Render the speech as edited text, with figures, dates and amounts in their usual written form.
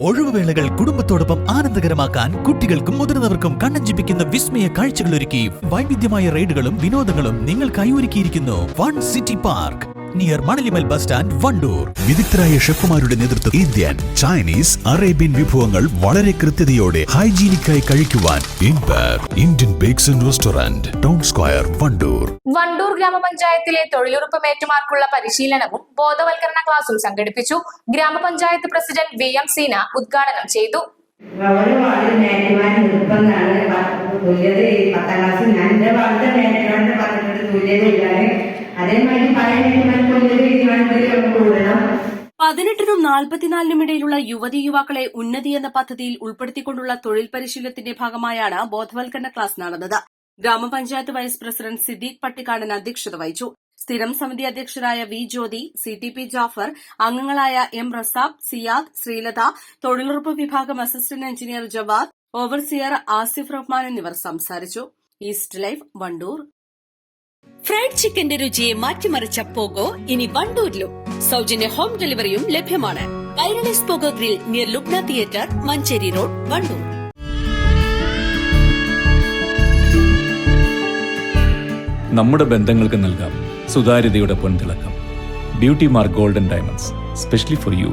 ഒഴിവുവേളകൾ കുടുംബത്തോടൊപ്പം ആനന്ദകരമാക്കാൻ കുട്ടികൾക്കും മുതിർന്നവർക്കും കണ്ണഞ്ചിപ്പിക്കുന്ന വിസ്മയ കാഴ്ചകളൊരുക്കി വൈവിധ്യമായ റൈഡുകളും വിനോദങ്ങളും നിങ്ങൾക്കായി ഒരുക്കിയിരിക്കുന്നു fun city park near Manalimal bus stand, Wandoor. വിദഗ്ധരായ ഷെഫുമാരുടെ നേതൃത്വത്തിൽ ഇന്ത്യൻ, ചൈനീസ്, അറേബ്യൻ വിഭവങ്ങൾ വളരെ കൃത്യതയോടെ ഹൈജീനിക്കായി കഴിക്കുവാൻ Indian bakes and restaurant, town square, Wandoor. Wandoor ഗ്രാമപഞ്ചായത്തിലെ തൊഴിലുറപ്പ് മേറ്റുമാർക്കുള്ള പരിശീലനവും ബോധവൽക്കരണ ക്ലാസും സംഘടിപ്പിച്ചു. ഗ്രാമപഞ്ചായത്ത് പ്രസിഡന്റ് VM സീന ഉദ്ഘാടനം ചെയ്തു. പതിനെട്ടിനും 44 ഇടയിലുള്ള യുവതി യുവാക്കളെ ഉന്നതി എന്ന പദ്ധതിയിൽ ഉൾപ്പെടുത്തിക്കൊണ്ടുള്ള തൊഴിൽ പരിശീലനത്തിന്റെ ഭാഗമായാണ് ബോധവൽക്കരണ ക്ലാസ് നടന്നത്. ഗ്രാമപഞ്ചായത്ത് വൈസ് പ്രസിഡന്റ് സിദ്ദീഖ് പട്ടിക്കാടൻ അധ്യക്ഷത വഹിച്ചു. സ്ഥിരം സമിതി അധ്യക്ഷരായ V ജ്യോതി, CTP ജാഫർ, അംഗങ്ങളായ M റസാബ്, സിയാദ്, ശ്രീലത, തൊഴിലുറപ്പ് വിഭാഗം assistant engineer Jawad, overseer Asif Rahman എന്നിവർ സംസാരിച്ചു. East life, Wandoor. ഫ്രൈഡ് ചിക്കന്റെ രുചിയെ മാറ്റിമറിച്ച പോഗോ ഇനി വണ്ടൂരിലും. സൗജന്യ ഹോം ഡെലിവറിയും ലഭ്യമാണ്. Kairali's Pogo grill near Lubna theatre, Manjeri road, Wandoor. നമ്മുടെ ബന്ധങ്ങൾക്ക് നൽകാം സുതാര്യതയുടെ പൊൻതിളക്കം. Beauty mark golden diamonds, specially for U.